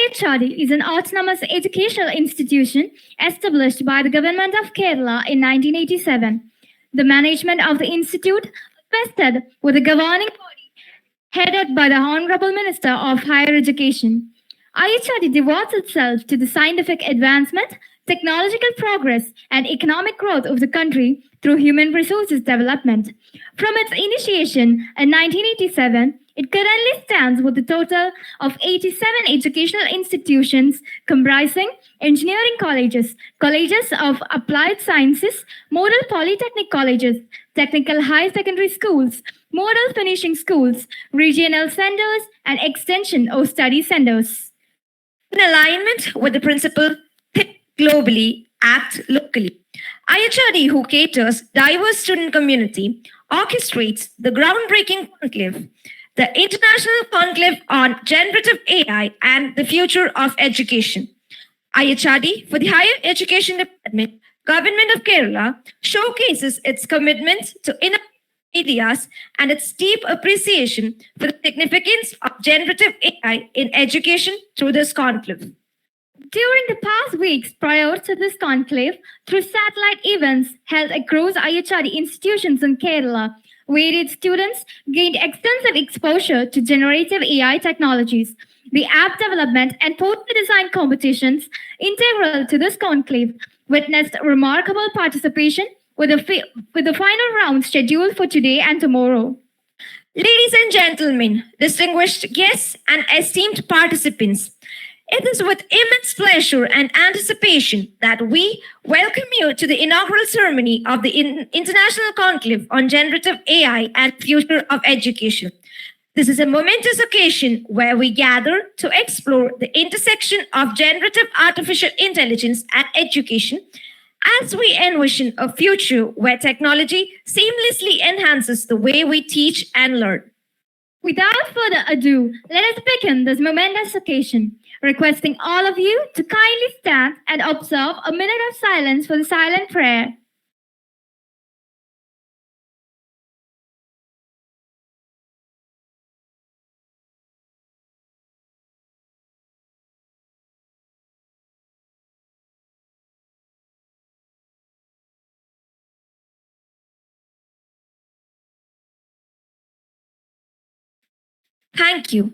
IHRD is an autonomous educational institution established by the Government of Kerala in 1987. The management of the institute vested with the governing body headed by the Honorable Minister of Higher Education. IHRD devotes itself to the scientific advancement, technological progress, and economic growth of the country through human resources development. From its initiation in 1987, it currently stands with a total of 87 educational institutions comprising engineering colleges, colleges of applied sciences, model polytechnic colleges, technical high secondary schools, model finishing schools, regional centers, and extension or study centers. In alignment with the principle think globally, act locally, IHRD, who caters diverse student community, orchestrates the groundbreaking conclave, the International Conclave on Generative AI and the Future of Education. IHRD, for the Higher Education Department, Government of Kerala, showcases its commitment to innovative ideas and its deep appreciation for the significance of generative AI in education through this conclave. During the past weeks prior to this conclave, through satellite events held across IHRD institutions in Kerala, varied students gained extensive exposure to generative AI technologies. The app development and poster design competitions integral to this conclave witnessed remarkable participation with the final round scheduled for today and tomorrow. Ladies and gentlemen, distinguished guests and esteemed participants, it is with immense pleasure and anticipation that we welcome you to the inaugural ceremony of the International Conclave on Generative AI and Future of Education. This is a momentous occasion where we gather to explore the intersection of generative artificial intelligence and education as we envision a future where technology seamlessly enhances the way we teach and learn. Without further ado, let us begin this momentous occasion, requesting all of you to kindly stand and observe a minute of silence for the silent prayer. Thank you.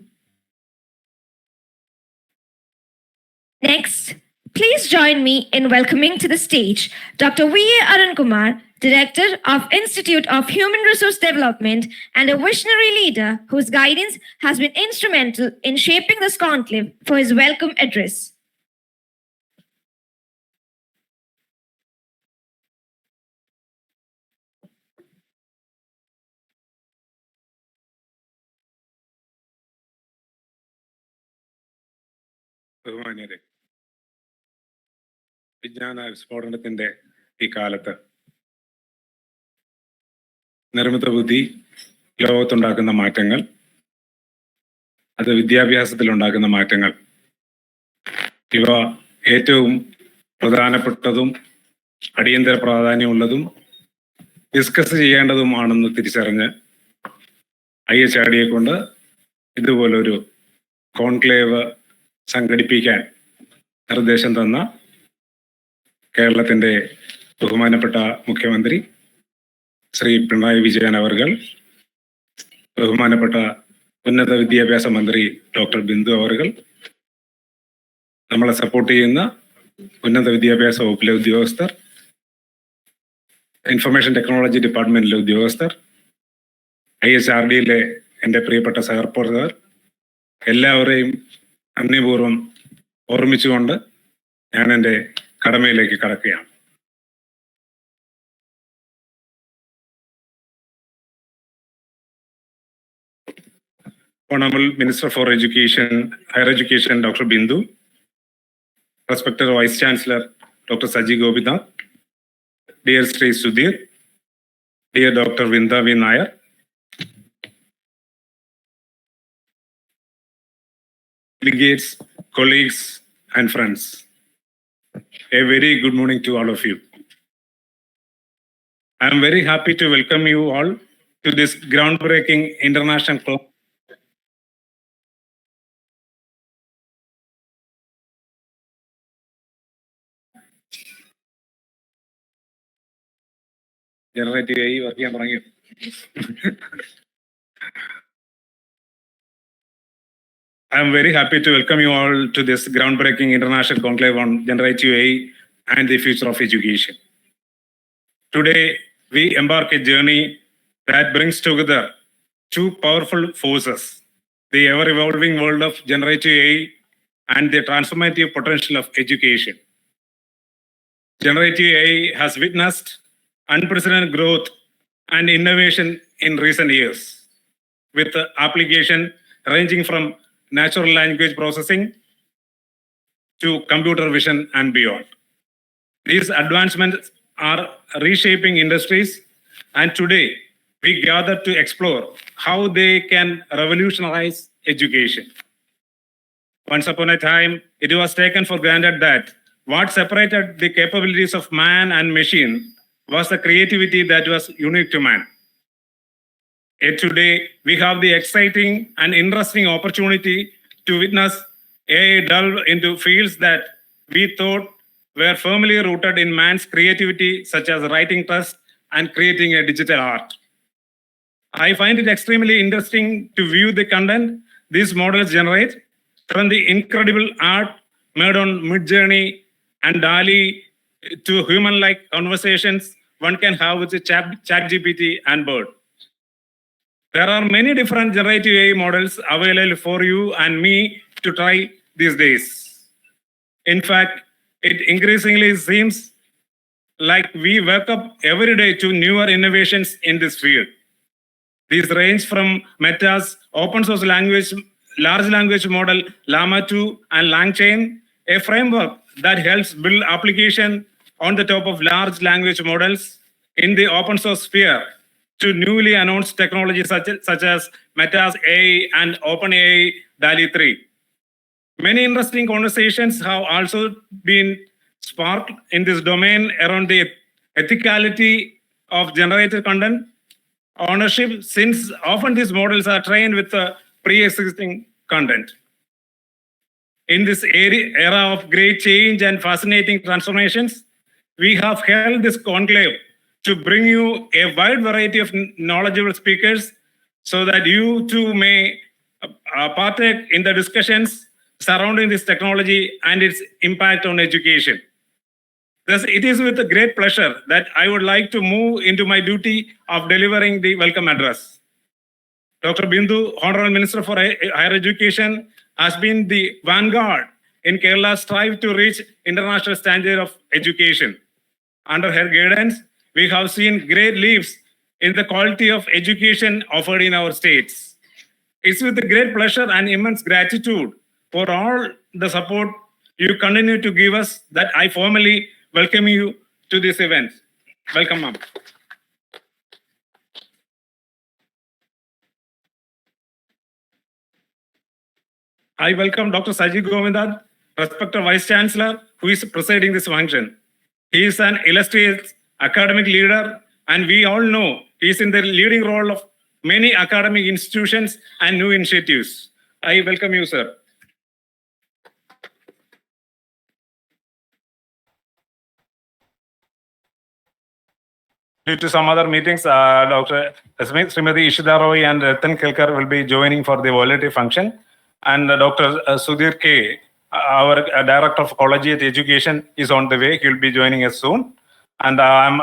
Next, please join me in welcoming to the stage Dr. V.A. Arunkumar, Director of Institute of Human Resource Development and a visionary leader whose guidance has been instrumental in shaping this conclave, for his welcome address. ബഹുമാന്യരെ, വിജ്ഞാന വിസ്ഫോടനത്തിന്റെ ഈ കാലത്ത് നിർമ്മിത ബുദ്ധി ലോകത്തുണ്ടാക്കുന്ന മാറ്റങ്ങൾ, അത് വിദ്യാഭ്യാസത്തിലുണ്ടാക്കുന്ന മാറ്റങ്ങൾ, ഇവ ഏറ്റവും പ്രധാനപ്പെട്ടതും അടിയന്തര പ്രാധാന്യമുള്ളതും ഡിസ്കസ് ചെയ്യേണ്ടതുമാണെന്ന് തിരിച്ചറിഞ്ഞ് IHRDയെ കൊണ്ട് ഇതുപോലൊരു കോൺക്ലേവ് സംഘടിപ്പിക്കാൻ നിർദ്ദേശം തന്ന കേരളത്തിൻ്റെ ബഹുമാനപ്പെട്ട മുഖ്യമന്ത്രി ശ്രീ പിണറായി വിജയൻ അവർകൾ, ബഹുമാനപ്പെട്ട ഉന്നത വിദ്യാഭ്യാസ മന്ത്രി ഡോക്ടർ ബിന്ദു അവർകൾ, നമ്മളെ സപ്പോർട്ട് ചെയ്യുന്ന ഉന്നത വിദ്യാഭ്യാസ വകുപ്പിലെ ഉദ്യോഗസ്ഥർ, ഇൻഫർമേഷൻ ടെക്നോളജി ഡിപ്പാർട്ട്മെന്റിലെ ഉദ്യോഗസ്ഥർ, IHRDയിലെ എൻ്റെ പ്രിയപ്പെട്ട സഹപ്രവർത്തകർ, എല്ലാവരെയും നന്ദിപൂർവ്വം ഓർമ്മിച്ചുകൊണ്ട് ഞാൻ എൻ്റെ കടമയിലേക്ക് കടക്കുകയാണ്. Honorable Minister for Education, Higher Education, Dr. Bindu, Respected Vice Chancellor, Dr. Saji Gopinath, dear Sri Sudhir, dear Dr. Vinda V. Nair, delegates, colleagues, and friends. A very good morning to all of you. I am very happy to welcome you all to this groundbreaking international Generative AI work ചെയ്യാൻ തുടങ്ങി. I am very happy to welcome you all to this groundbreaking international conclave on generative AI and the future of education. Today, we embark a journey that brings together two powerful forces, the ever-evolving world of generative AI and the transformative potential of education. Generative AI has witnessed unprecedented growth and innovation in recent years, with application ranging from natural language processing to computer vision and beyond. These advancements are reshaping industries, and today we gather to explore how they can revolutionize education. Once upon a time, it was taken for granted that what separated the capabilities of man and machine was the creativity that was unique to man. Yet today, we have the exciting and interesting opportunity to witness AI delve into fields that we thought were firmly rooted in man's creativity, such as writing text and creating a digital art. I find it extremely interesting to view the content these models generate, from the incredible art made on Midjourney and DALI to human-like conversations one can have with the ChatGPT and Bird. There are many different generative AI models available for you and me to try these days. In fact, it increasingly seems like we wake up every day to newer innovations in this field. These range from Meta's open source large language model Llama 2 and LangChain, a framework that helps build application on the top of large language models in the open source sphere, to newly announced technologies such as Meta's AI and OpenAI DALI 3. Many interesting conversations have also been sparked in this domain around the ethicality of generated content ownership, since often these models are trained with pre-existing content. In this era of great change and fascinating transformations, we have held this conclave to bring you a wide variety of knowledgeable speakers so that you too may partake in the discussions surrounding this technology and its impact on education. Thus, it is with a great pleasure that I would like to move into my duty of delivering the welcome address. Dr. Bindu, Honorable Minister for Higher Education, has been the vanguard in Kerala's strive to reach international standard of education. Under her guidance, we have seen great leaps in the quality of education offered in our states. It's with great pleasure and immense gratitude for all the support you continue to give us that I formally welcome you to this event. Welcome, ma'am. I welcome Dr. Saji Govindan, respected Vice Chancellor, who is presiding this function. He is an illustrious academic leader, and we all know he is in the leading role of many academic institutions and new initiatives. I welcome you, sir. Due to some other meetings, Dr. Srimati Ishita Roy and Ratan Kelkar will be joining for the voluntary function. And Dr. Sudhir K, our Director of Collegiate Education, is on the way. He will be joining us soon. And I'm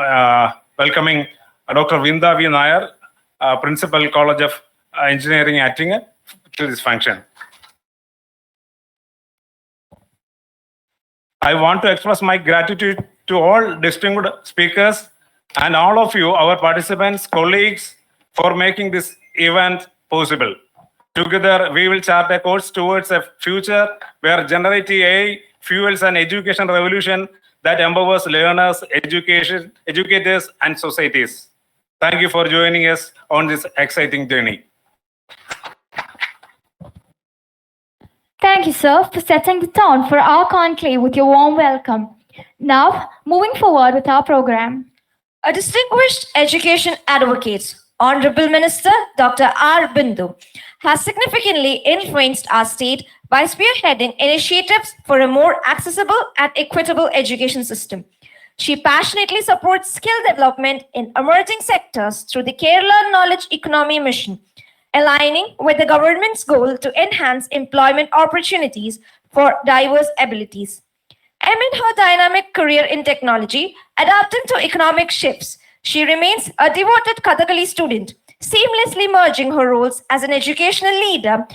welcoming Dr. Vinda V. Nair, Principal College of Engineering Attingen, to this function. I want to express my gratitude to all distinguished speakers and all of you, our participants, colleagues, for making this event possible. Together, we will chart a course towards a future where generative AI fuels an education revolution that empowers learners, educators, and societies. Thank you for joining us on this exciting journey. Thank you, sir, for setting the tone for our conclave with your warm welcome. Now, moving forward with our program. A distinguished education advocate, Honorable Minister Dr. R. Bindu, has significantly influenced our state by spearheading initiatives for a more accessible and equitable education system. She passionately supports skill development in emerging sectors through the Kerala Knowledge Economy Mission, aligning with the government's goal to enhance employment opportunities for diverse abilities. Amid her dynamic career in technology, adapting to economic shifts, she remains a devoted Kathakali student, seamlessly merging her roles as an educational leader,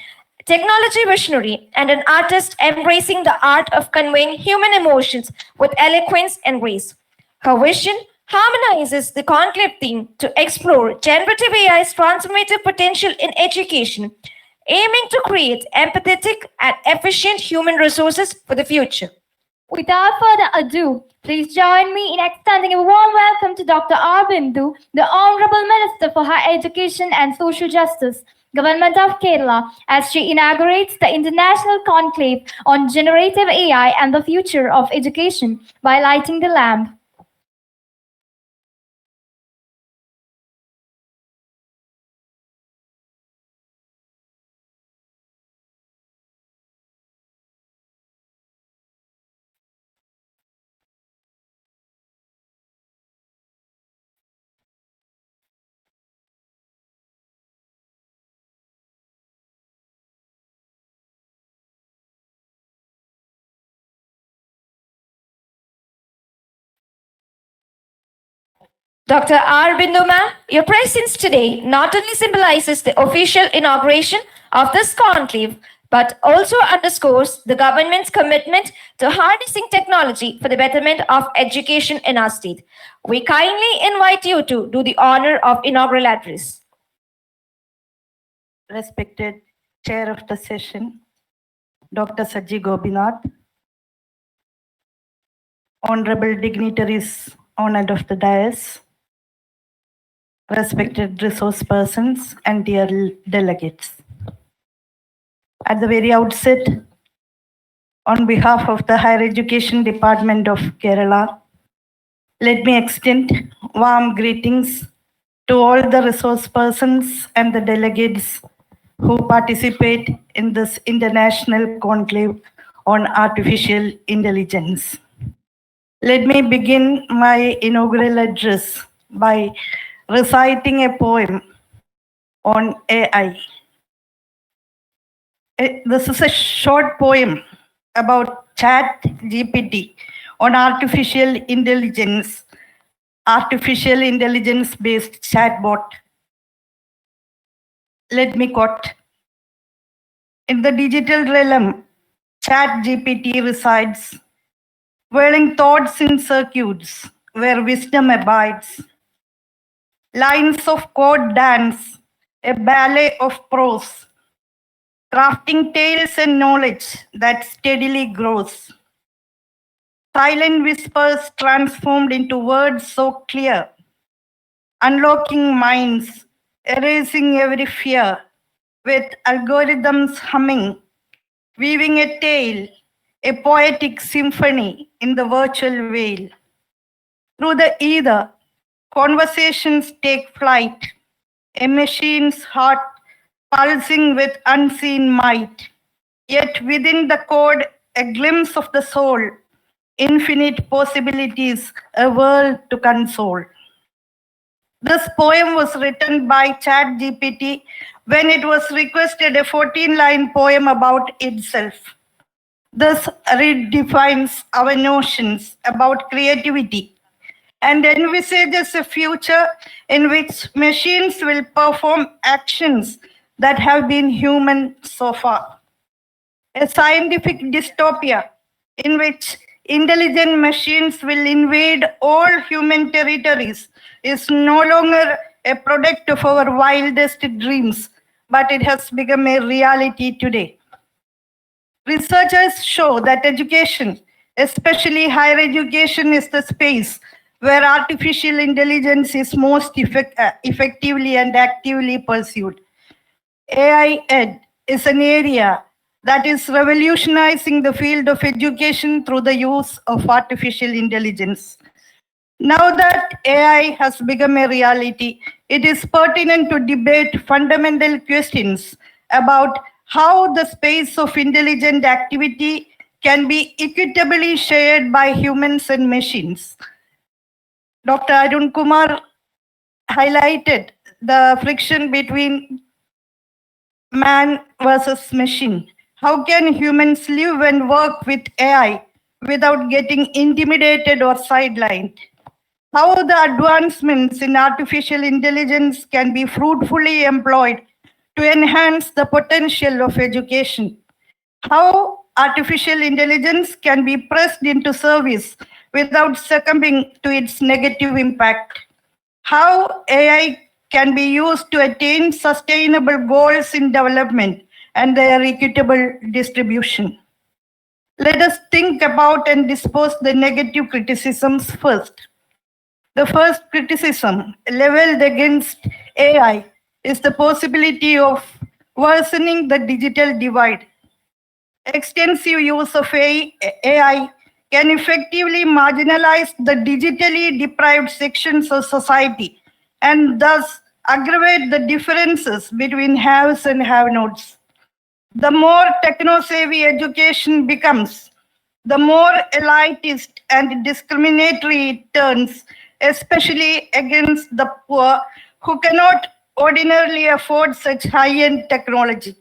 technology visionary, and an artist embracing the art of conveying human emotions with eloquence and grace. Her vision harmonizes the Conclave theme to explore generative AI's transformative potential in education, aiming to create empathetic and efficient human resources for the future. Without further ado, please join me in extending a warm welcome to Dr. R. Bindu, the Honorable Minister for Higher Education and Social Justice, Government of Kerala, as she inaugurates the International Conclave on Generative AI and the Future of Education by lighting the lamp. Dr. R. Bindu ma'am, your presence today not only symbolizes the official inauguration of this conclave, but also underscores the government's commitment to harnessing technology for the betterment of education in our state. We kindly invite you to do the honor of inaugural address. Respected Chair of the session, Dr. Saji Gopinath, Honorable dignitaries honored of the dais, respected resource persons, and dear delegates. At the very outset, on behalf of the Higher Education Department of Kerala, let me extend warm greetings to all the resource persons and the delegates who participate in this international conclave on artificial intelligence. Let me begin my inaugural address by reciting a poem on AI. This is a short poem about Chat GPT on artificial intelligence based chatbot. Let me quote. In the digital realm, Chat GPT resides, whirling thoughts in circuits where wisdom abides. Lines of code dance, a ballet of prose, crafting tales and knowledge that steadily grows. Silent whispers transformed into words so clear, unlocking minds, erasing every fear, with algorithms humming, weaving a tale, a poetic symphony in the virtual veil. Through the ether, conversations take flight, a machine's heart pulsing with unseen might. Yet within the code, a glimpse of the soul, infinite possibilities, a world to console. This poem was written by ChatGPT when it was requested a 14-line poem about itself. This redefines our notions about creativity and envisages a future in which machines will perform actions that have been human so far. A scientific dystopia in which intelligent machines will invade all human territories is no longer a product of our wildest dreams, but it has become a reality today. Researchers show that education, especially higher education, is the space where artificial intelligence is most effectively and actively pursued. AI Ed is an area that is revolutionizing the field of education through the use of artificial intelligence. Now that AI has become a reality, it is pertinent to debate fundamental questions about how the space of intelligent activity can be equitably shared by humans and machines. Dr. Arun Kumar highlighted the friction between man versus machine. How can humans live and work with AI without getting intimidated or sidelined? How the advancements in artificial intelligence can be fruitfully employed to enhance the potential of education. How artificial intelligence can be pressed into service without succumbing to its negative impact. How AI can be used to attain sustainable goals in development and their equitable distribution. Let us think about and dispose the negative criticisms first. The first criticism leveled against AI is the possibility of worsening the digital divide. Extensive use of AI can effectively marginalize the digitally deprived sections of society and thus aggravate the differences between haves and have-nots. The more techno-savvy education becomes, the more elitist and discriminatory it turns, especially against the poor who cannot ordinarily afford such high-end technology.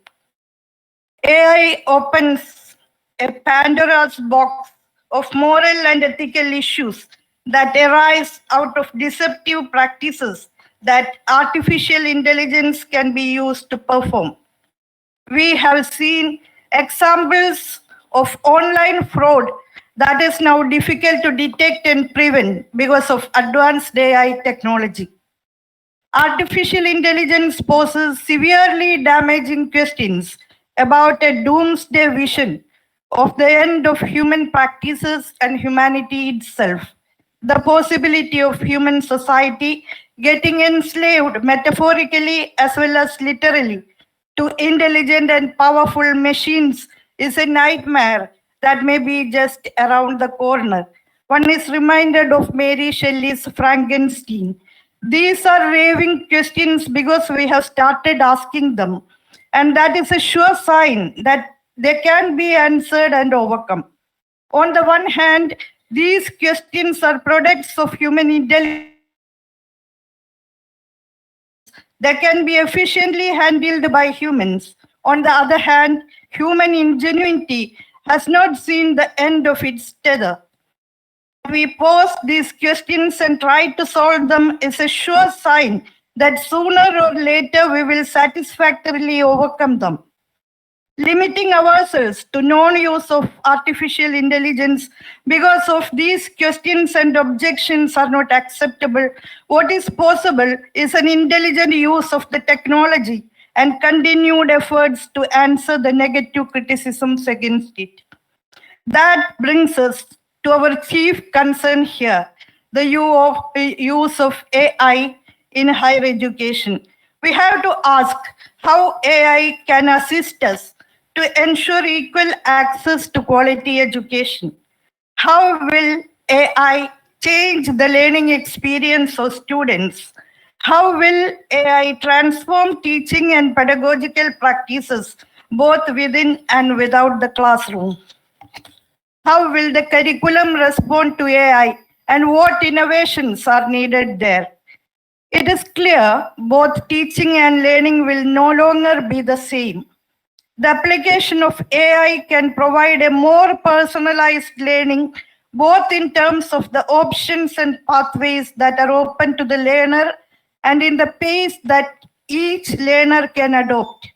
AI opens a Pandora's box of moral and ethical issues that arise out of deceptive practices that artificial intelligence can be used to perform. We have seen examples of online fraud that is now difficult to detect and prevent because of advanced AI technology. Artificial intelligence poses severely damaging questions about a doomsday vision of the end of human practices and humanity itself. The possibility of human society getting enslaved metaphorically as well as literally to intelligent and powerful machines is a nightmare that may be just around the corner. One is reminded of Mary Shelley's Frankenstein. These are raving questions because we have started asking them, and that is a sure sign that they can be answered and overcome. On the one hand, these questions are products of human intelligence that can be efficiently handled by humans. On the other hand, human ingenuity has not seen the end of its tether. We pose these questions and try to solve them is a sure sign that sooner or later we will satisfactorily overcome them. Limiting ourselves to non-use of artificial intelligence because of these questions and objections are not acceptable. What is possible is an intelligent use of the technology and continued efforts to answer the negative criticisms against it. That brings us to our chief concern here, the use of AI in higher education. We have to ask how AI can assist us to ensure equal access to quality education. How will AI change the learning experience of students? How will AI transform teaching and pedagogical practices both within and without the classroom? How will the curriculum respond to AI and what innovations are needed there? It is clear both teaching and learning will no longer be the same. The application of AI can provide a more personalized learning, both in terms of the options and pathways that are open to the learner and in the pace that each learner can adopt.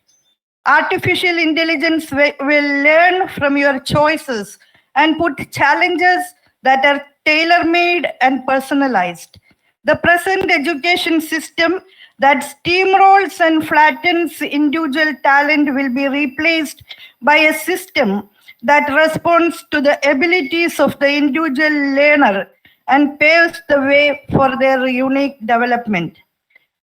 Artificial intelligence will learn from your choices and put challenges that are tailor-made and personalized. The present education system that steamrolls and flattens individual talent will be replaced by a system that responds to the abilities of the individual learner and paves the way for their unique development.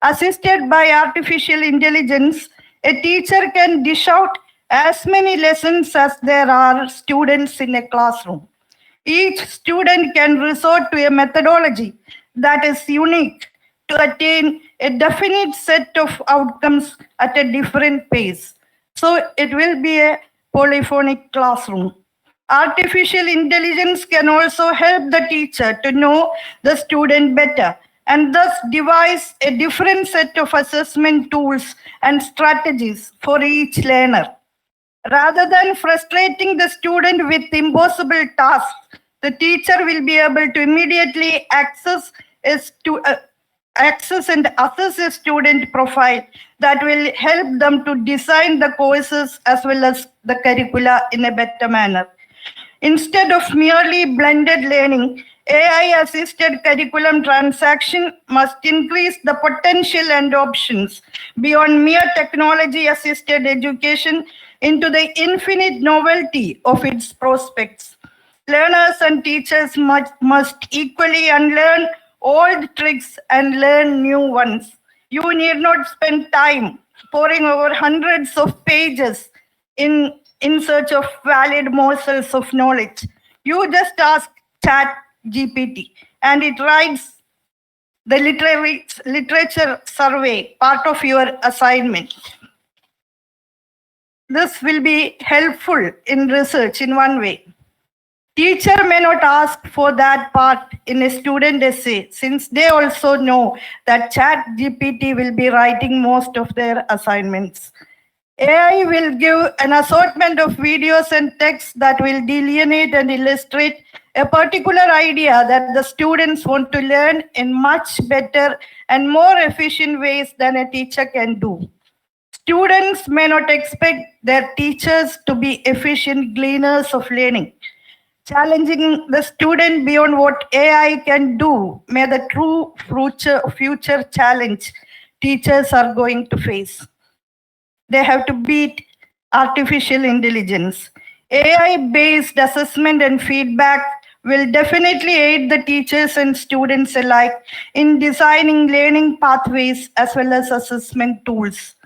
Assisted by artificial intelligence, a teacher can dish out as many lessons as there are students in a classroom. Each student can resort to a methodology that is unique to attain a definite set of outcomes at a different pace. So it will be a polyphonic classroom. Artificial intelligence can also help the teacher to know the student better and thus devise a different set of assessment tools and strategies for each learner. Rather than frustrating the student with impossible tasks, the teacher will be able to immediately access and assess a student profile that will help them to design the courses as well as the curricula in a better manner. Instead of merely blended learning, AI-assisted curriculum transaction must increase the potential and options beyond mere technology-assisted education into the infinite novelty of its prospects. Learners and teachers must equally unlearn old tricks and learn new ones. You need not spend time poring over hundreds of pages in search of valid morsels of knowledge. You just ask Chat GPT and it writes the literature survey, part of your assignment. This will be helpful in research in one way. Teacher may not ask for that part in a student essay since they also know that Chat GPT will be writing most of their assignments. AI will give an assortment of videos and text that will delineate and illustrate a particular idea that the students want to learn in much better and more efficient ways than a teacher can do. Students may not expect their teachers to be efficient gleaners of learning. Challenging the student beyond what AI can do may the true future challenge teachers are going to face. They have to beat artificial intelligence. AI-based assessment and feedback will definitely aid the teachers and students alike in designing learning pathways as well as assessment tools.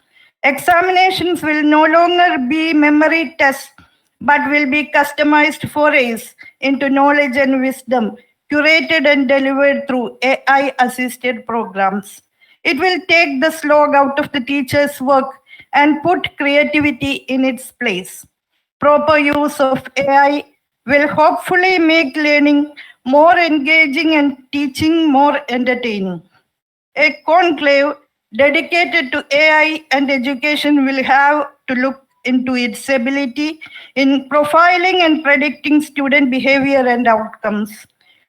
Examinations will no longer be memory tests, but will be customized forays into knowledge and wisdom, curated and delivered through AI-assisted programs. It will take the slog out of the teacher's work and put creativity in its place. Proper use of AI will hopefully make learning more engaging and teaching more entertaining. A conclave dedicated to AI and education will have to look into its ability in profiling and predicting student behavior and outcomes,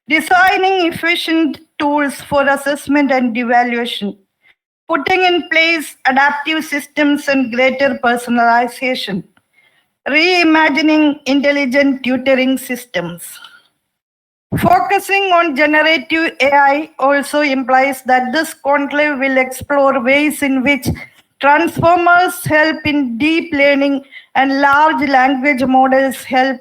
designing efficient tools for assessment and evaluation, putting in place adaptive systems and greater personalization, reimagining intelligent tutoring systems. Focusing on generative AI also implies that this conclave will explore ways in which transformers help in deep learning and large language models help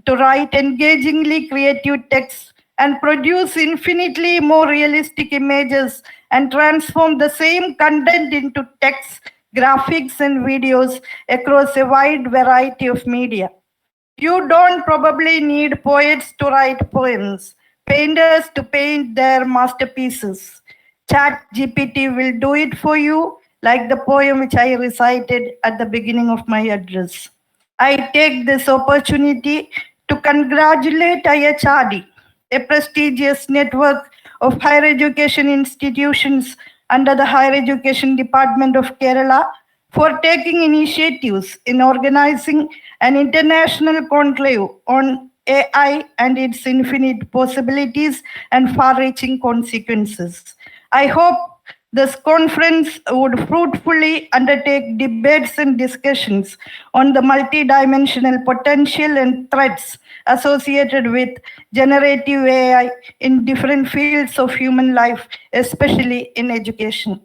to write engagingly creative texts and produce infinitely more realistic images and transform the same content into text, graphics, and videos across a wide variety of media. You don't probably need poets to write poems, painters to paint their masterpieces. Chat GPT will do it for you, like the poem which I recited at the beginning of my address. I take this opportunity to congratulate IHRD, a prestigious network of higher education institutions under the Higher Education Department of Kerala, for taking initiatives in organizing an international conclave on AI and its infinite possibilities and far-reaching consequences. I hope this conference would fruitfully undertake debates and discussions on the multidimensional potential and threats associated with generative AI in different fields of human life, especially in education.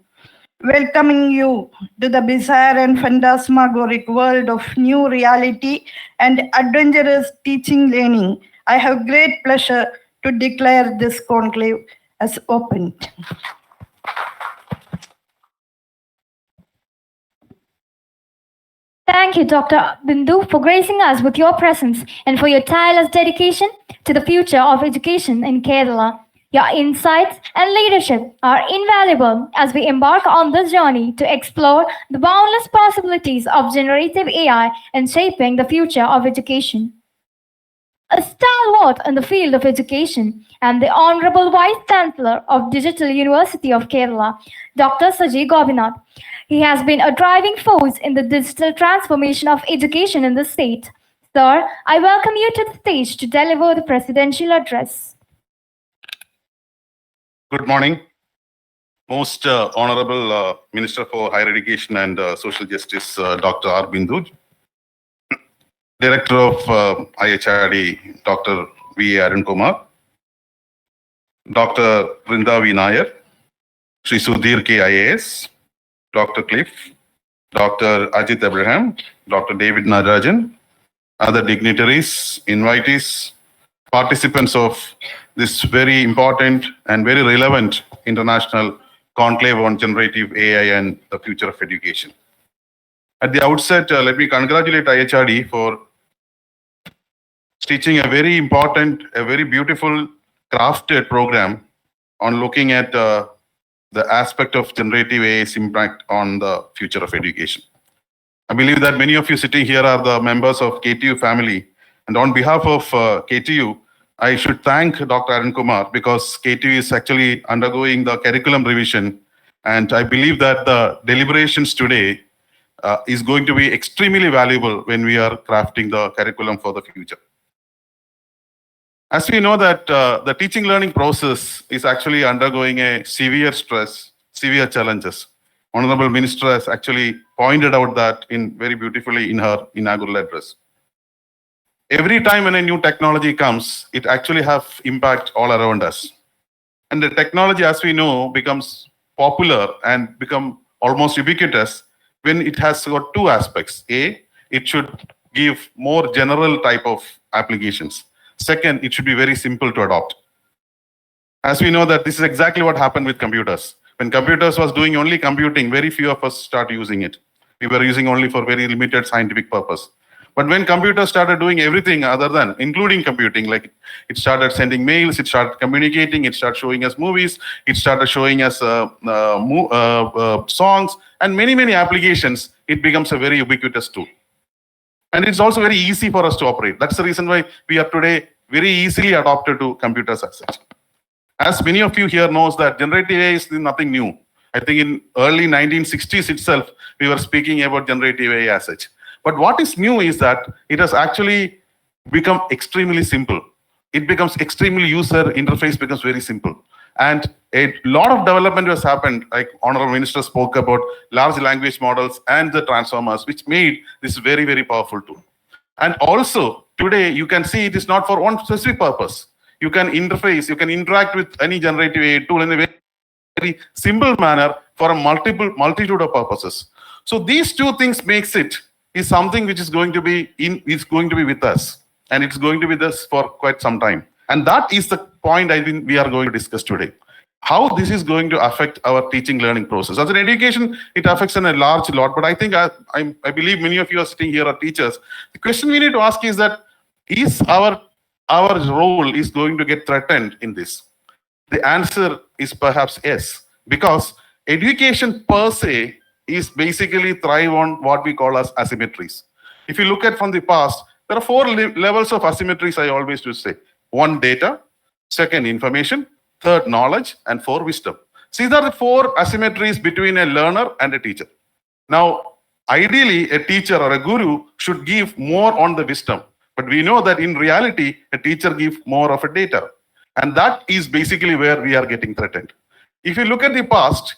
Welcoming you to the bizarre and phantasmagoric world of new reality and adventurous teaching learning, I have great pleasure to declare this conclave as opened. Thank you, Dr. Bindu, for gracing us with your presence and for your tireless dedication to the future of education in Kerala. Your insights and leadership are invaluable as we embark on this journey to explore the boundless possibilities of generative AI and shaping the future of education. a stalwart in the field of education, and the Honorable Vice Chancellor of Digital University of Kerala, Dr. Saji Gopinath. He has been a driving force in the digital transformation of education in the state. Sir, I welcome you to the stage to deliver the presidential address. Good morning. Most Honorable Minister for Higher Education and Social Justice, Dr. R. Bindu, Director of IHRD, Dr. V. Arun Kumar, Dr. Vrinda V. Nair, Sri Sudhir K. IAS, Dr. Cliff, Dr. Ajit Abraham, Dr. David Narajan, other dignitaries, invitees, participants of this very important and very relevant international conclave on generative AI and the future of education. At the outset, let me congratulate IHRD for teaching a very important, a very beautiful crafted program on looking at the aspect of generative AI's impact on the future of education. I believe that many of you sitting here are the members of KTU family. And on behalf of KTU, I should thank Dr. Arun Kumar because KTU is actually undergoing the curriculum revision. And I believe that the deliberations today is going to be extremely valuable when we are crafting the curriculum for the future. As we know that the teaching learning process is actually undergoing a severe stress, severe challenges. Honorable Minister has actually pointed out that very beautifully in her inaugural address. Every time when a new technology comes, it actually have impact all around us. And the technology, as we know, becomes popular and become almost ubiquitous when it has got two aspects. A, it should give more general type of applications. Second, it should be very simple to adopt. As we know that this is exactly what happened with computers. When computers was doing only computing, very few of us start using it. We were using only for very limited scientific purpose. But when computers started doing everything other than, including computing, like it started sending mails, it started communicating, it started showing us movies, it started showing us songs, and many applications, it becomes a very ubiquitous tool. And it's also very easy for us to operate. That's the reason why we are today very easily adopted to computers as such. As many of you here knows that generative AI is nothing new. I think in early 1960s itself, we were speaking about generative AI as such. But what is new is that it has actually become extremely simple. It becomes extremely user interface becomes very simple. And a lot of development has happened, like Honorable Minister spoke about large language models and the transformers, which made this very powerful tool. And also today you can see it is not for one specific purpose. You can interface, you can interact with any generative AI tool in a very simple manner for a multitude of purposes. So these two things makes it is something which is going to be with us, and it's going to be with us for quite some time. And that is the point I think we are going to discuss today. How this is going to affect our teaching learning process. As an education, it affects in a large lot, but I think I believe many of you are sitting here are teachers. The question we need to ask is that is our role is going to get threatened in this? The answer is perhaps yes, because education per se is basically thrive on what we call as asymmetries. If you look at from the past, there are four levels of asymmetries I always do say. One, data. Second, information. Third, knowledge. And four, wisdom. So these are the four asymmetries between a learner and a teacher. Now, ideally, a teacher or a guru should give more on the wisdom. But we know that in reality, a teacher gives more of a data. And that is basically where we are getting threatened. If you look at the past,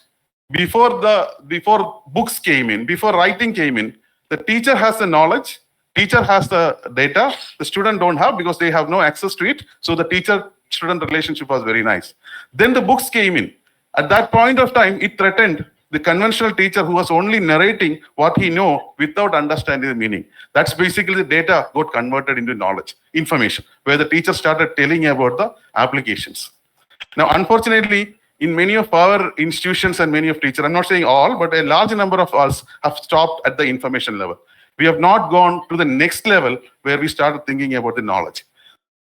before books came in, before writing came in, the teacher has the knowledge, teacher has the data, the student don't have because they have no access to it. So the teacher-student relationship was very nice. Then the books came in. At that point of time, it threatened the conventional teacher who was only narrating what he know without understanding the meaning. That's basically the data got converted into knowledge, information, where the teacher started telling about the applications. Now, unfortunately, in many of our institutions and many of teachers, I'm not saying all, but a large number of us have stopped at the information level. We have not gone to the next level where we started thinking about the knowledge.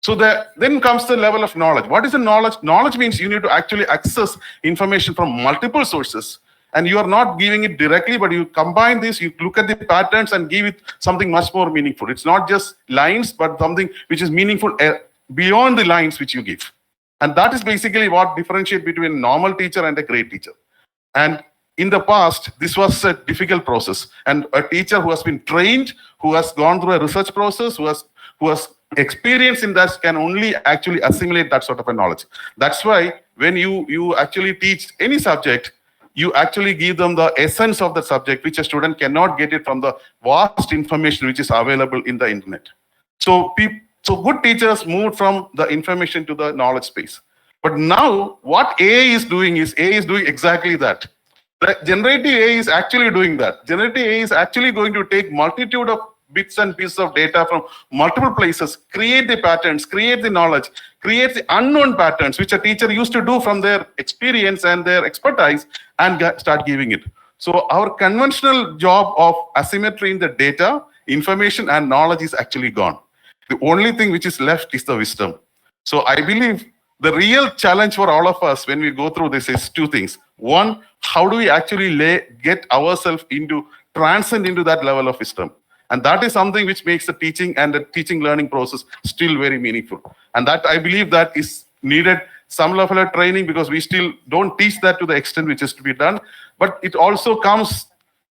So then comes the level of knowledge. What is the knowledge? Knowledge means you need to actually access information from multiple sources and you are not giving it directly, but you combine this, you look at the patterns and give it something much more meaningful. It's not just lines, but something which is meaningful beyond the lines which you give. And that is basically what differentiates between a normal teacher and a great teacher. And in the past, this was a difficult process. And a teacher who has been trained, who has gone through a research process, who has experience in that can only actually assimilate that sort of a knowledge. That's why when you actually teach any subject, you actually give them the essence of the subject, which a student cannot get it from the vast information which is available in the internet. So good teachers moved from the information to the knowledge space. But now what AI is doing exactly that. The generative AI is actually doing that. Generative AI is actually going to take multitude of bits and pieces of data from multiple places, create the patterns, create the knowledge, create the unknown patterns, which a teacher used to do from their experience and their expertise, and start giving it. So our conventional job of asymmetry in the data, information, and knowledge is actually gone. The only thing which is left is the wisdom. So I believe the real challenge for all of us when we go through this is two things. One, how do we actually get ourselves transcend into that level of wisdom? And that is something which makes the teaching and the teaching learning process still very meaningful. And that I believe that is needed some level of training, because we still don't teach that to the extent which is to be done. But it also comes,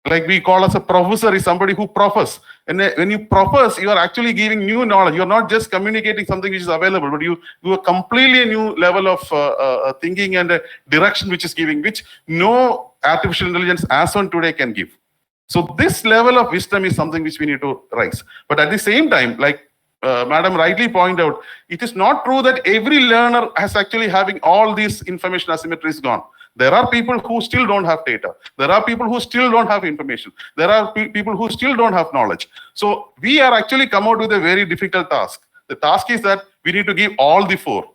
like we call as a professor is somebody who professes. And when you profess, you are actually giving new knowledge. You're not just communicating something which is available, but you do a completely new level of thinking and a direction which is giving, which no artificial intelligence as on today can give. So this level of wisdom is something which we need to rise. But at the same time, like Madam rightly pointed out, it is not true that every learner has actually having all these information asymmetries gone. There are people who still don't have data. There are people who still don't have information. There are people who still don't have knowledge. So we are actually come out with a very difficult task. The task is that we need to give all the four.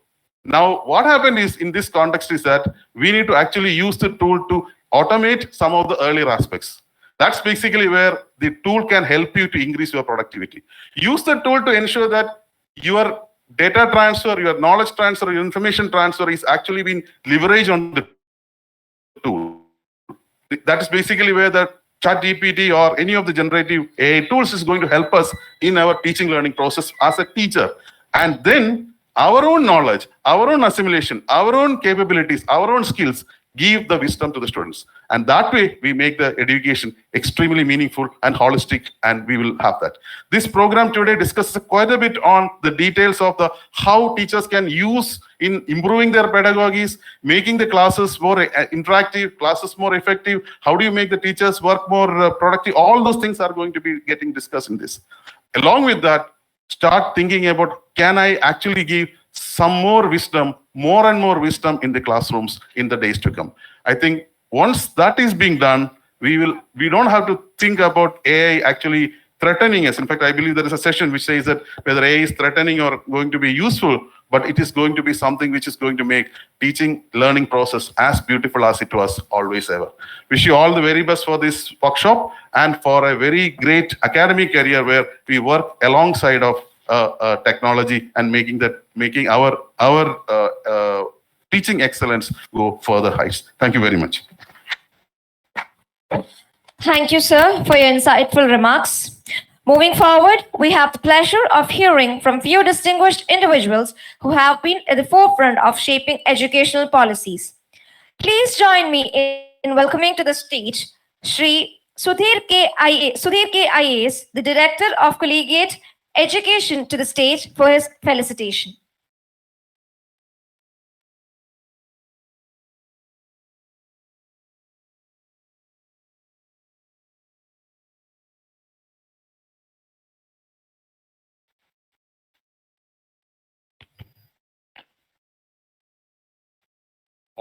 Now, what happened is in this context is that we need to actually use the tool to automate some of the earlier aspects. That's basically where the tool can help you to increase your productivity. Use the tool to ensure that your data transfer, your knowledge transfer, your information transfer is actually being leveraged on the tool. That is basically where the ChatGPT or any of the generative AI tools is going to help us in our teaching learning process as a teacher. And then our own knowledge, our own assimilation, our own capabilities, our own skills give the wisdom to the students. And that way we make the education extremely meaningful and holistic, and we will have that. This program today discusses quite a bit on the details of how teachers can use in improving their pedagogies, making the classes more interactive, classes more effective. How do you make the teachers work more productive? All those things are going to be getting discussed in this. Along with that, start thinking about, can I actually give some more wisdom, more and more wisdom in the classrooms in the days to come. I think once that is being done, we don't have to think about AI actually threatening us. In fact, I believe there is a session which says that whether AI is threatening or going to be useful, but it is going to be something which is going to make teaching learning process as beautiful as it was always ever. Wish you all the very best for this workshop and for a very great academic career where we work alongside of technology and making our teaching excellence go further heights. Thank you very much. Thank you, sir, for your insightful remarks. Moving forward, we have the pleasure of hearing from few distinguished individuals who have been at the forefront of shaping educational policies. Please join me in welcoming to the stage Shri Sudhir K. IAS, the Director of Collegiate Education, to the stage for his felicitation.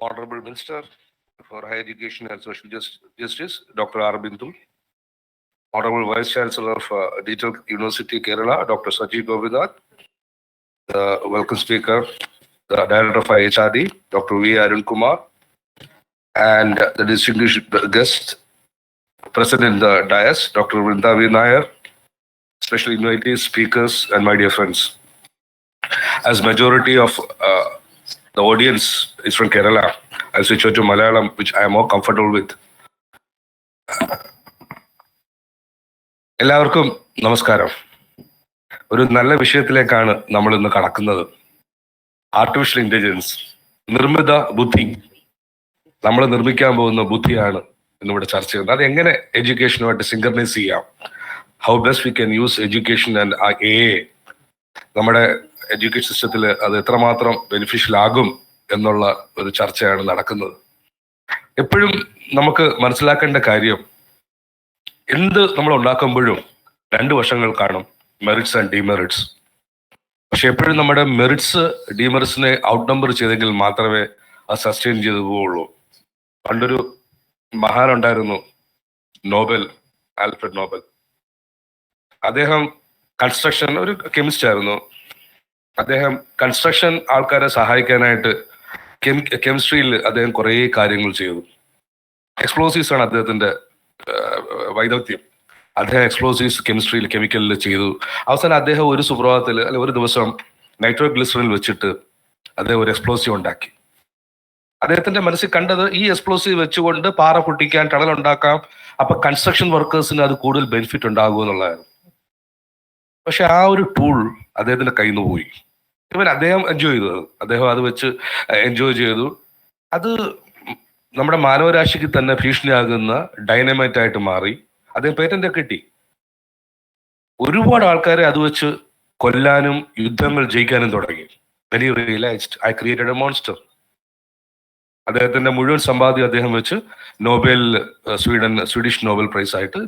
Honorable Minister for Higher Education and Social Justice, Dr. R. Bindu. Honorable Vice Chancellor of Digital University, Kerala, Dr. Saji Govind. The welcome speaker, the Director of IHRD, Dr. V. Arun Kumar, and the distinguished guest present in the dais, Dr. Vrindavi Nair, special invitees, speakers, and my dear friends. As majority of the audience is from Kerala, I'll switch over to Malayalam, which I am more comfortable with. എല്ലാവർക്കും നമസ്കാരം. ഒരു നല്ല വിഷയത്തിലേക്കാണ് നമ്മൾ ഇന്ന് കടക്കുന്നത്. Artificial intelligence, നിർമ്മിത ബുദ്ധി. നമ്മൾ നിർമ്മിക്കാൻ പോകുന്ന ബുദ്ധിയാണ് ഇന്നിവിടെ ചർച്ച ചെയ്യുന്നത്. അത് എങ്ങനെ എഡ്യൂക്കേഷനുമായിട്ട് സിങ്കർണൈസ് ചെയ്യാം, how best we can use education and AI നമ്മുടെ എഡ്യൂക്കേഷൻ സിസ്റ്റത്തിൽ അത് എത്രമാത്രം ബെനിഫിഷ്യൽ ആകും എന്നുള്ള ഒരു ചർച്ചയാണ് നടക്കുന്നത്. എപ്പോഴും നമുക്ക് മനസ്സിലാക്കേണ്ട കാര്യം, എന്ത് നമ്മൾ ഉണ്ടാക്കുമ്പോഴും രണ്ട് വശങ്ങൾ കാണും, മെറിറ്റ്സ് ആൻഡ് ഡിമെറിറ്റ്സ്. പക്ഷെ എപ്പോഴും നമ്മുടെ മെറിറ്റ്സ് ഡിമെറിറ്റ്സിനെ ഔട്ട് നമ്പർ ചെയ്തെങ്കിൽ മാത്രമേ അത് സസ്റ്റെയിൻ ചെയ്തു പോവുള്ളൂ. പണ്ടൊരു മഹാനുണ്ടായിരുന്നു, നോബൽ, ആൽഫ്രഡ് നോബൽ. അദ്ദേഹം കൺസ്ട്രക്ഷൻ, ഒരു കെമിസ്റ്റ് ആയിരുന്നു. അദ്ദേഹം കൺസ്ട്രക്ഷൻ ആൾക്കാരെ സഹായിക്കാനായിട്ട് കെമിസ്ട്രിയിൽ അദ്ദേഹം കുറേ കാര്യങ്ങൾ ചെയ്തു. എക്സ്പ്ലോസീവ്സ് ആണ് അദ്ദേഹത്തിന്റെ വൈദഗ്ധ്യം. അദ്ദേഹം എക്സ്പ്ലോസീവ്സ് കെമിസ്ട്രിയിൽ, കെമിക്കലിൽ ചെയ്തു. അവസാനം അദ്ദേഹം ഒരു സുപ്രഭാതത്തിൽ അല്ലെ ഒരു ദിവസം നൈട്രോഗ്ലിസറിനിൽ വെച്ചിട്ട് അദ്ദേഹം ഒരു എക്സ്പ്ലോസീവ് ഉണ്ടാക്കി. അദ്ദേഹത്തിന്റെ മനസ്സിൽ കണ്ടത്, ഈ എക്സ്പ്ലോസീവ് വെച്ചുകൊണ്ട് പാറ പൊട്ടിക്കാൻ, ടണൽ ഉണ്ടാക്കാം, അപ്പൊ കൺസ്ട്രക്ഷൻ വർക്കേഴ്സിന് അത് കൂടുതൽ ബെനിഫിറ്റ് ഉണ്ടാകും എന്നുള്ളതായിരുന്നു. പക്ഷെ ആ ഒരു ടൂൾ അദ്ദേഹത്തിന്റെ കയ്യിൽ നിന്ന് പോയി. അദ്ദേഹം എൻജോയ് ചെയ്തു, അദ്ദേഹം അത് വെച്ച് എൻജോയ് ചെയ്തു. അത് നമ്മുടെ മാനവരാശിക്ക് തന്നെ ഭീഷണിയാകുന്ന ഡൈനമൈറ്റ് ആയിട്ട് മാറി. അദ്ദേഹം പേറ്റന്റ് കിട്ടി. ഒരുപാട് ആൾക്കാരെ അത് വെച്ച് കൊല്ലാനും യുദ്ധങ്ങൾ ജയിക്കാനും തുടങ്ങി. Then he realized, I created a monster. അദ്ദേഹത്തിന്റെ മുഴുവൻ സമ്പാദ്യം അദ്ദേഹം വെച്ച് നോബൽ, സ്വീഡിഷ് നോബൽ പ്രൈസ് ആയിട്ട്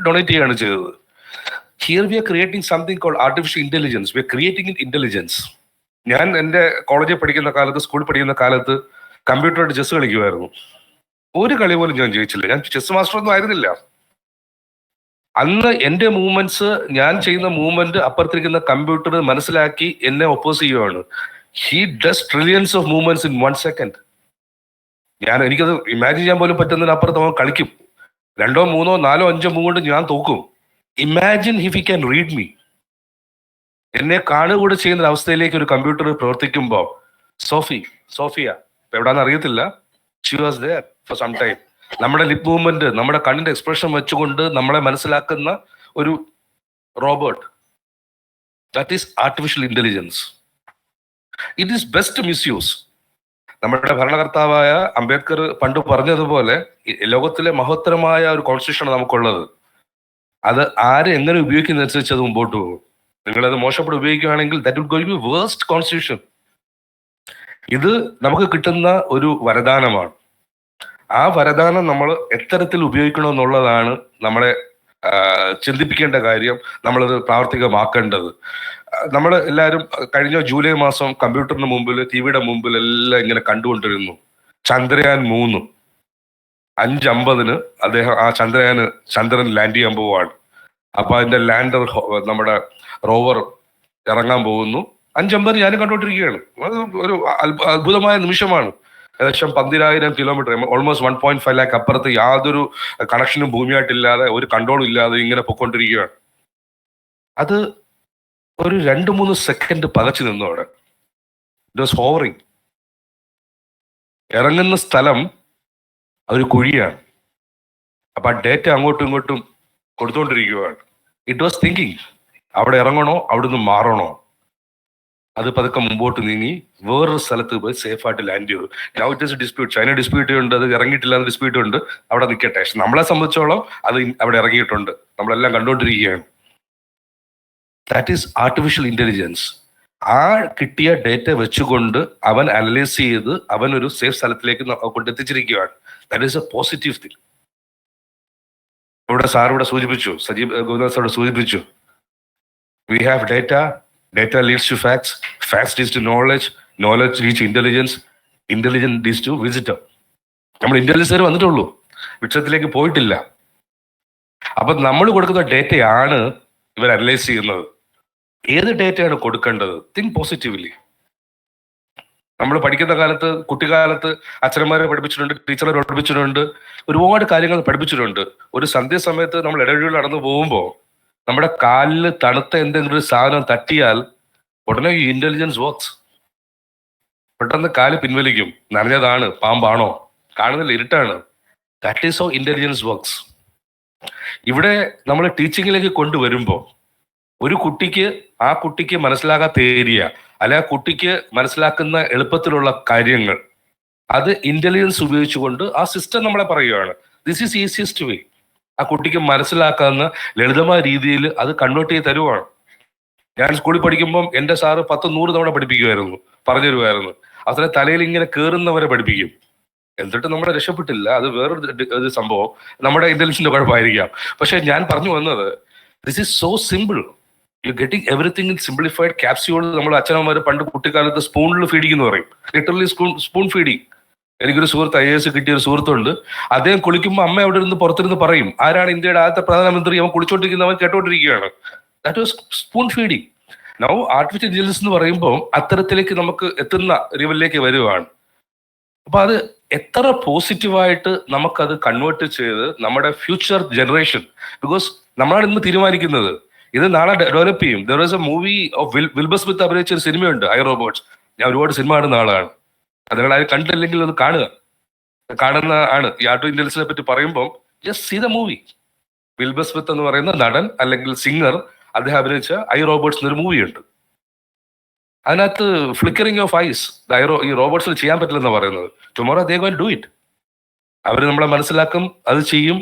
ഡൊണേറ്റ് ചെയ്യാണ് ചെയ്തത്. Here we are creating something called artificial intelligence. We are creating an intelligence. ഞാൻ എൻ്റെ കോളേജിൽ പഠിക്കുന്ന കാലത്ത്, സ്കൂളിൽ പഠിക്കുന്ന കാലത്ത് കമ്പ്യൂട്ടറായിട്ട് ചെസ് കളിക്കുമായിരുന്നു. ഒരു കളി പോലും ഞാൻ ജയിച്ചില്ല. ഞാൻ ചെസ് മാസ്റ്റർ ഒന്നും ആയിരുന്നില്ല. അന്ന് എൻ്റെ മൂവ്മെന്റ്സ്, ഞാൻ ചെയ്യുന്ന മൂവ്മെന്റ് അപ്പുറത്തിരിക്കുന്ന കമ്പ്യൂട്ടർ മനസ്സിലാക്കി എന്നെ ഒപ്പോസ് ചെയ്യുവാണ്. He does trillions of movements in 1 second. എനിക്കത് ഇമാജിൻ ചെയ്യാൻ പോലും പറ്റുന്നതിനപ്പുറത്ത് അവൻ കളിക്കും. 2, 3, 4, 5 മൂവ് കൊണ്ട് ഞാൻ തോക്കും. Imagine if he can read me. എന്നെ കാണുകൂടെ ചെയ്യുന്ന അവസ്ഥയിലേക്ക് ഒരു കമ്പ്യൂട്ടർ പ്രവർത്തിക്കുമ്പോൾ, സോഫിയ ഇപ്പൊ എവിടാന്ന് അറിയത്തില്ല, she was there for some time. നമ്മുടെ ലിപ് മൂവ്മെന്റ്, നമ്മുടെ കണ്ണിന്റെ എക്സ്പ്രഷൻ വെച്ചുകൊണ്ട് നമ്മളെ മനസ്സിലാക്കുന്ന ഒരു robot. That is artificial intelligence. It is best misuse. നമ്മുടെ ഭരണകർത്താവായ അംബേദ്കർ പണ്ട് പറഞ്ഞതുപോലെ, ലോകത്തിലെ മഹത്തരമായ ഒരു കോൺസ്റ്റിറ്റ്യൂഷൻ നമുക്കുള്ളത്. അത് ആര് എങ്ങനെ ഉപയോഗിക്കുന്നതനുസരിച്ച് അത് മുമ്പോട്ട് പോകും. നിങ്ങളത് മോശപ്പെട്ട് ഉപയോഗിക്കുകയാണെങ്കിൽ that will go to be worst constitution. ഇത് നമുക്ക് കിട്ടുന്ന ഒരു വരദാനമാണ്. ആ വരദാനം നമ്മൾ എത്തരത്തിൽ ഉപയോഗിക്കണമെന്നുള്ളതാണ് നമ്മളെ ചിന്തിപ്പിക്കേണ്ട കാര്യം, നമ്മളത് പ്രാവർത്തികമാക്കേണ്ടത്. നമ്മൾ എല്ലാവരും കഴിഞ്ഞ ജൂലൈ മാസം കമ്പ്യൂട്ടറിന് മുമ്പിൽ, ടിവിയുടെ മുമ്പിൽ എല്ലാം ഇങ്ങനെ കണ്ടുകൊണ്ടിരുന്നു. ചന്ദ്രയാൻ 3 5:50 അദ്ദേഹം ആ ചന്ദ്രൻ ലാൻഡ് ചെയ്യാൻ പോവാണ്. അപ്പൊ അതിന്റെ ലാൻഡർ, നമ്മുടെ റോവർ ഇറങ്ങാൻ പോകുന്നു. 5:50 ഞാനും കണ്ടുകൊണ്ടിരിക്കുകയാണ്. അത് ഒരു അത്ഭുതമായ നിമിഷമാണ്. ഏകദേശം 12,000 കിലോമീറ്റർ, ഓൾമോസ്റ്റ് 1.5 lakh അപ്പുറത്ത് യാതൊരു കണക്ഷനും ഭൂമിയായിട്ടില്ലാതെ, ഒരു കൺട്രോളും ഇല്ലാതെ ഇങ്ങനെ പൊയ്ക്കൊണ്ടിരിക്കുകയാണ്. അത് ഒരു 2-3 സെക്കൻഡ് പതച്ചു നിന്നു അവിടെ. It was hovering. ഇറങ്ങുന്ന സ്ഥലം അതൊരു കുഴിയാണ്. അപ്പൊ ആ ഡേറ്റ അങ്ങോട്ടും ഇങ്ങോട്ടും കൊടുത്തുകൊണ്ടിരിക്കുകയാണ്. ഇറ്റ് വാസ് തിങ്കിങ്, അവിടെ ഇറങ്ങണോ, അവിടുന്ന് മാറണോ. അത് പതുക്കെ മുമ്പോട്ട് നീങ്ങി വേറൊരു സ്ഥലത്ത് പോയി സേഫായിട്ട് ലാൻഡ് ചെയ്തു. Now it is dispute. China dispute ഉണ്ട്, അത് ഇറങ്ങിയിട്ടില്ല എന്ന് ഡിസ്പ്യൂട്ട് ഉണ്ട്. അവിടെ നിൽക്കട്ടെ. പക്ഷെ നമ്മളെ സംബന്ധിച്ചോളം അത് അവിടെ ഇറങ്ങിയിട്ടുണ്ട്, നമ്മളെല്ലാം കണ്ടുകൊണ്ടിരിക്കുകയാണ്. That is artificial intelligence. ആ കിട്ടിയ ഡേറ്റ വെച്ചുകൊണ്ട് അവൻ അനലൈസ് ചെയ്ത് അവൻ ഒരു സേഫ് സ്ഥലത്തിലേക്ക് കൊണ്ടെത്തിച്ചിരിക്കുകയാണ്. That is a positive thing. ഇവിടെ സൂചിപ്പിച്ചു, സജീവ് ഗോവിന്ദാസ് അവിടെ സൂചിപ്പിച്ചു, we have data leads to facts, facts leads to knowledge, knowledge leads to intelligence, intelligence leads to visitor. നമ്മൾ ഇന്റലിജൻസ് വരെ വന്നിട്ടുള്ളൂ, വിഷയത്തിലേക്ക് പോയിട്ടില്ല. അപ്പൊ നമ്മൾ കൊടുക്കുന്ന ഡേറ്റയാണ് ഇവർ അനലൈസ് ചെയ്യുന്നത്. ഏത് ഡേറ്റയാണ് കൊടുക്കേണ്ടത്? Think positively. നമ്മൾ പഠിക്കുന്ന കാലത്ത്, കുട്ടിക്കാലത്ത് അച്ഛനന്മാരെ പഠിപ്പിച്ചിട്ടുണ്ട്, ടീച്ചറെ പഠിപ്പിച്ചിട്ടുണ്ട്, ഒരുപാട് കാര്യങ്ങൾ പഠിപ്പിച്ചിട്ടുണ്ട്. ഒരു സന്ധ്യാസമയത്ത് നമ്മൾ ഇടവഴിയിൽ നടന്നു പോകുമ്പോൾ നമ്മുടെ കാലിൽ തണുത്ത എന്തെങ്കിലും ഒരു സാധനം തട്ടിയാൽ ഉടനെ ഈ ഇന്റലിജൻസ് വർക്ക്സ്. പെട്ടെന്ന് കാല് പിൻവലിക്കും. നനഞ്ഞതാണ്, പാമ്പാണോ, കാണുന്നില്ല, ഇരുട്ടാണ്. That is how intelligence works. ഇവിടെ നമ്മൾ ടീച്ചിങ്ങിലേക്ക് കൊണ്ടുവരുമ്പോൾ ഒരു കുട്ടിക്ക് ആ കുട്ടിക്ക് മനസ്സിലാകാത്ത ഏരിയ അല്ലെ ആ കുട്ടിക്ക് മനസ്സിലാക്കുന്ന എളുപ്പത്തിലുള്ള കാര്യങ്ങൾ അത് ഇന്റലിജൻസ് ഉപയോഗിച്ചുകൊണ്ട് ആ സിസ്റ്റം നമ്മളെ പറയുകയാണ് ദിസ് ഈസ് ഈസിയസ്റ്റ് വേ. ആ കുട്ടിക്ക് മനസ്സിലാക്കാവുന്ന ലളിതമായ രീതിയിൽ അത് കൺവേർട്ട് ചെയ്ത് തരുവാണ്. ഞാൻ സ്കൂളിൽ പഠിക്കുമ്പം എൻ്റെ സാറ് 10-100 തവണ പഠിപ്പിക്കുമായിരുന്നു, പറഞ്ഞു തരുമായിരുന്നു. അതിനെ തലയിൽ ഇങ്ങനെ കയറുന്നവരെ പഠിപ്പിക്കും. എന്നിട്ട് നമ്മളെ രക്ഷപ്പെട്ടില്ല. അത് വേറൊരു സംഭവം, നമ്മുടെ ഇന്റലിജൻസിന്റെ കുഴപ്പമായിരിക്കാം. പക്ഷെ ഞാൻ പറഞ്ഞു വന്നത് this is so simple. You getting everything in simplified capsule. നമ്മുടെ അച്ഛനമ്മമാർ പണ്ട് കുട്ടിക്കാലത്ത് സ്പൂണിൽ ഫീഡിംഗ് എന്ന് പറയും, ലിറ്ററലി സ്പൂൺ ഫീഡിങ്. എനിക്കൊരു സുഹൃത്ത് IAS കിട്ടിയ ഒരു സുഹൃത്തുണ്ട്. അദ്ദേഹം കുളിക്കുമ്പോൾ അമ്മ അവിടെ ഇരുന്ന് പുറത്തിരുന്ന് പറയും, ആരാണ് ഇന്ത്യയുടെ ആദ്യത്തെ പ്രധാനമന്ത്രി, അവൻ കുളിച്ചോണ്ടിരിക്കുന്നവൻ കേട്ടോണ്ടിരിക്കുകയാണ്. That was spoon feeding. Now artificial intelligence എന്ന് പറയുമ്പോൾ അത്തരത്തിലേക്ക് നമുക്ക് എത്തുന്ന ലെവലിലേക്ക് വരുവാണ്. അപ്പൊ അത് എത്ര പോസിറ്റീവായിട്ട് നമുക്കത് കൺവേർട്ട് ചെയ്ത് നമ്മുടെ ഫ്യൂച്ചർ ജനറേഷൻ, ബിക്കോസ് നമ്മളാണ് ഇന്ന് തീരുമാനിക്കുന്നത്, ഇത് നാളെ ഡെവലപ്പ് ചെയ്യും. There is A movie of Wilbur Smith അഭിനയിച്ച ഒരു സിനിമയുണ്ട്, ഐ റോബോട്ട്സ്. ഞാൻ ഒരുപാട് സിനിമ കാണുന്ന ആളാണ്. അത് നിങ്ങൾ ആരും കണ്ടില്ലെങ്കിൽ അത് കാണുന്ന ആണ്. ഈ ആർട്ടിഫിഷ്യൽ ഇന്റലിജൻസിനെ പറ്റി പറയുമ്പോൾ just see the movie. Wilbur Smith എന്ന് പറയുന്ന നടൻ അല്ലെങ്കിൽ സിംഗർ, അദ്ദേഹം അഭിനയിച്ച ഐ റോബോട്ട്സ് എന്നൊരു മൂവിയുണ്ട്. അതിനകത്ത് ഫ്ലിക്കറിങ് ഓഫ് ഐസ് ഈ റോബോട്ട്സിന് ചെയ്യാൻ പറ്റില്ലെന്ന് പറയുന്നത്. Tomorrow they going do it. അവർ നമ്മളെ മനസ്സിലാക്കും, അത് ചെയ്യും.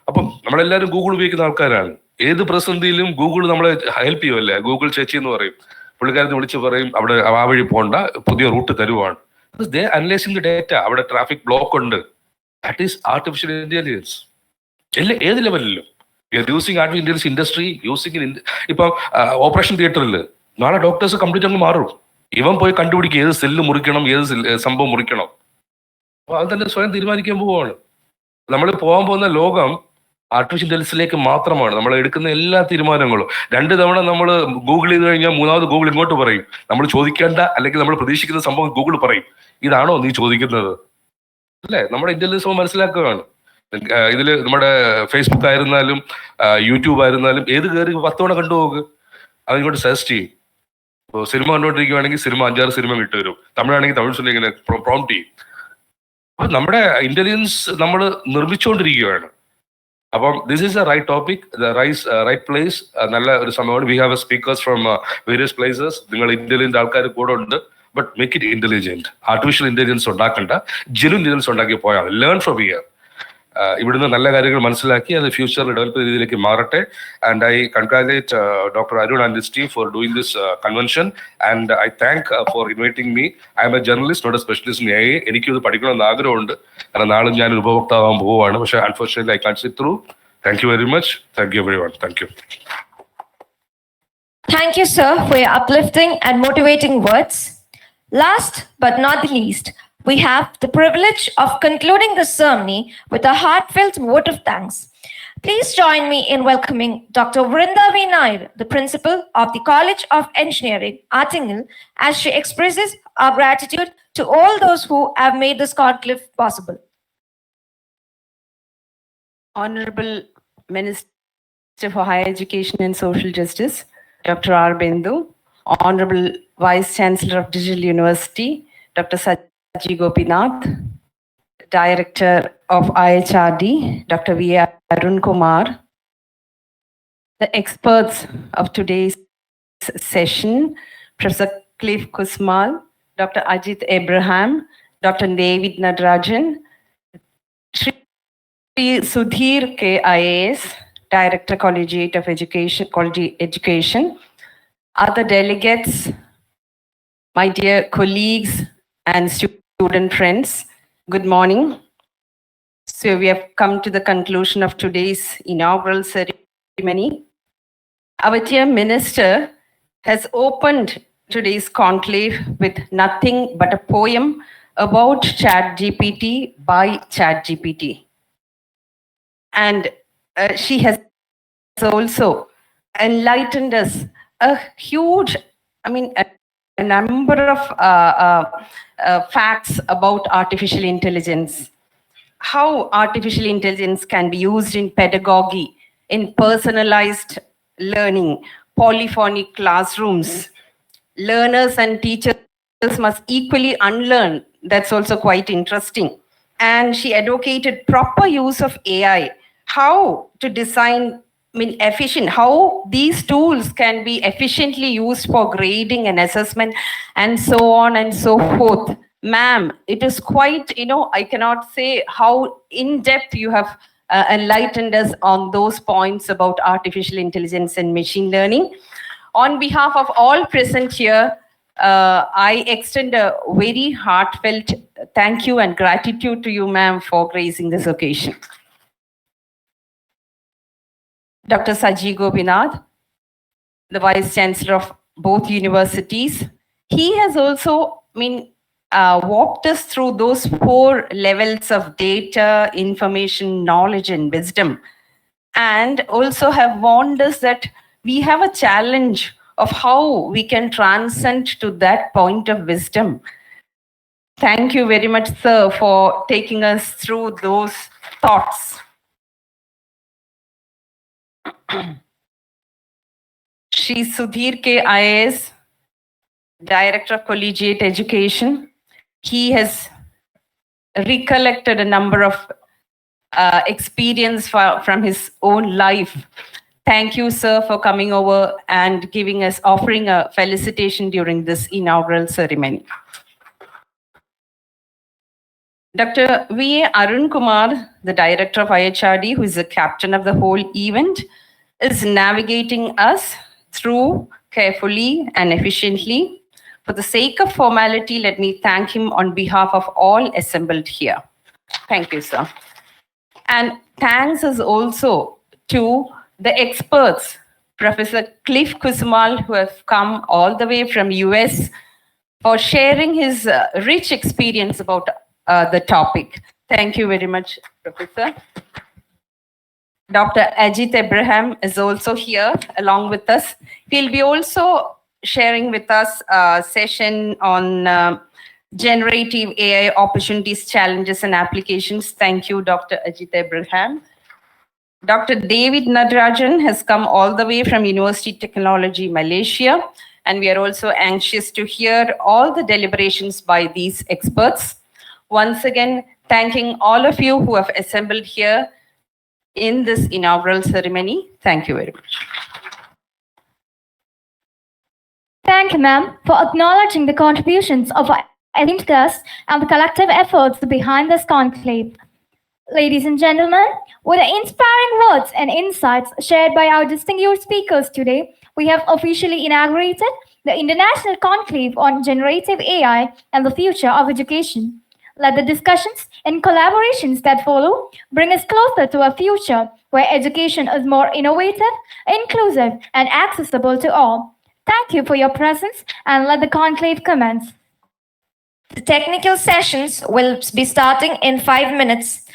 അപ്പം നമ്മളെല്ലാവരും ഗൂഗിൾ ഉപയോഗിക്കുന്ന ആൾക്കാരാണ്. ഏത് പ്രതിസന്ധിയിലും ഗൂഗിൾ നമ്മളെ ഹെൽപ്പ് ചെയ്യുമല്ലേ. ഗൂഗിൾ ചേച്ചി എന്ന് പറയും, പുള്ളിക്കാരത്ത് വിളിച്ച് പറയും അവിടെ ആ വഴി പോകണ്ട, പുതിയ റൂട്ട് തരുവാണ്. They analysing the data. അവിടെ ട്രാഫിക് ബ്ലോക്ക് ഉണ്ട്. That is artificial intelligence. ഏത് ലെവലിലും using artificial intelligence industry, using ഇപ്പം ഓപ്പറേഷൻ തിയേറ്ററിൽ നാളെ ഡോക്ടേഴ്സ് കംപ്ലീറ്റ് അങ്ങ് മാറും. ഇവൻ പോയി കണ്ടുപിടിക്കും ഏത് സെല്ല് മുറിക്കണം, ഏത് സംഭവം മുറിക്കണം. അപ്പൊ അത് തന്നെ സ്വയം തീരുമാനിക്കാൻ പോവുകയാണ്. നമ്മൾ പോകാൻ പോകുന്ന ലോകം ആർട്ടിഫിഷ്യൽ ഇന്റലിജൻസിലേക്ക് മാത്രമാണ്. നമ്മൾ എടുക്കുന്ന എല്ലാ തീരുമാനങ്ങളും 2 തവണ നമ്മൾ ഗൂഗിൾ ചെയ്ത് കഴിഞ്ഞാൽ 3ാമത് ഗൂഗിൾ ഇങ്ങോട്ട് പറയും, നമ്മൾ ചോദിക്കേണ്ട അല്ലെങ്കിൽ നമ്മൾ പ്രതീക്ഷിക്കുന്ന സംഭവം ഗൂഗിൾ പറയും, ഇതാണോ നീ ചോദിക്കുന്നത്, അല്ലേ? നമ്മുടെ ഇന്റലിജൻസ് മനസ്സിലാക്കുകയാണ്. ഇതിൽ നമ്മുടെ ഫേസ്ബുക്ക് ആയിരുന്നാലും യൂട്യൂബ് ആയിരുന്നാലും ഏത് കയറി 10 തവണ കണ്ടുപോകുക, അതിങ്ങോട്ട് സജസ്റ്റ് ചെയ്യും. ഇപ്പോൾ സിനിമ കണ്ടുകൊണ്ടിരിക്കുകയാണെങ്കിൽ സിനിമ 5-6 സിനിമ വിട്ടുവരും. തമിഴാണെങ്കിൽ തമിഴ് സിനിമ ഇങ്ങനെ പ്രോംപ്റ്റ് ചെയ്യും. അപ്പൊ നമ്മുടെ ഇന്റലിജൻസ് നമ്മൾ നിർമ്മിച്ചുകൊണ്ടിരിക്കുകയാണ്. അപ്പം this is a right topic, right place. നല്ല ഒരു സമയമാണ്. We have a speakers from various places. നിങ്ങൾ ഇന്റലിജന്റ് ആൾക്കാർ കൂടെ ഉണ്ട്. But make it intelligent. Artificial intelligence ഉണ്ടാക്കണ്ട, ജെന്യൂൻ ഇന്റലിജൻസ് ഉണ്ടാക്കി പോയാൽ ലേൺ ഫ്രം ഹിയർ. ഇവിടുന്ന് നല്ല കാര്യങ്ങൾ മനസ്സിലാക്കി അത് ഫ്യൂച്ചറിൽ ഡെവലപ്പ് രീതിയിലേക്ക് മാറട്ടെ. And I congratulate doctor Arun and his team for doing this convention. And I thank for inviting me. I am a journalist, not a specialist in AI. എനിക്കിത് പഠിക്കണമെന്ന് ആഗ്രഹമുണ്ട്. കാരണം നാളെ ഞാൻ ഒരു ഉപഭോക്താവാൻ പോവുകയാണ്. പക്ഷേ unfortunately I can't sit through. Thank you very much. Thank you everyone. Thank you. Thank you, sir, for your uplifting and motivating words. Last but not the least, we have the privilege of concluding the ceremony with a heartfelt vote of thanks. Please join me in welcoming Dr. Vrinda V. Nair, the principal of the College of Engineering, Attingal, as she expresses our gratitude to all those who have made this conclave possible. Honorable Minister for Higher Education and Social Justice, Dr. R. Bindu, Honorable Vice Chancellor of Digital University, Dr. Saji Gopinath, Director of IHRD, Dr. V. Arun Kumar, the experts of today's session, Professor Cliff Kusmal, Dr. Ajit Abraham, Dr. David Nadrajan, Shri Sudhir K. IAS, Director, Collegiate of Education, other delegates, my dear colleagues and student friends, good morning. So we have come to the conclusion of today's inaugural ceremony. Our dear minister has opened today's conclave with nothing but a poem about ChatGPT by ChatGPT. And she has also enlightened us a huge, a number of facts about artificial intelligence. How artificial intelligence can be used in pedagogy, in personalized learning, polyphonic classrooms. Learners and teachers must equally unlearn. That's also quite interesting. And she advocated proper use of AI how to design, efficient, how these tools can be efficiently used for grading and assessment and so on and so forth. Ma'am, it is quite, I cannot say how in depth you have enlightened us on those points about artificial intelligence and machine learning. On behalf of all present here, I extend a very heartfelt thank you and gratitude to you, ma'am, for gracing this occasion. Dr. Saji Gopinath, the Vice Chancellor of both universities, he has also walked us through those 4 levels of data, information, knowledge, and wisdom, and also have warned us that we have a challenge of how we can transcend to that point of wisdom. Thank you very much, sir, for taking us through those thoughts. Shri Sudhir K. IAS, Director of Collegiate Education. He has recollected a number of experience from his own life. Thank you, sir, for coming over and offering a felicitation during this inaugural ceremony. Dr. V. Arun Kumar, the Director of IHRD, who is the captain of the whole event, is navigating us through carefully and efficiently. For the sake of formality, let me thank him on behalf of all assembled here. Thank you, sir. And thanks is also to the experts, Professor Cliff Kusumal, who have come all the way from US for sharing his rich experience about the topic. Thank you very much, Professor. Dr. Ajit Abraham is also here along with us. He'll be also sharing with us a session on generative AI opportunities, challenges, and applications. Thank you, Dr. Ajit Abraham. Dr. David Nadarajan has come all the way from University Technology, Malaysia, and we are also anxious to hear all the deliberations by these experts. Once again, thanking all of you who have assembled here in this inaugural ceremony. Thank you very much. Thank you, ma'am, for acknowledging the contributions of our esteemed guests and the collective efforts behind this conclave. Ladies and gentlemen, with the inspiring words and insights shared by our distinguished speakers today, we have officially inaugurated the International Conclave on Generative AI and the Future of Education. Let the discussions and collaborations that follow bring us closer to a future where education is more innovative, inclusive, and accessible to all. Thank you for your presence, and let the conclave commence. The technical sessions will be starting in 5 minutes.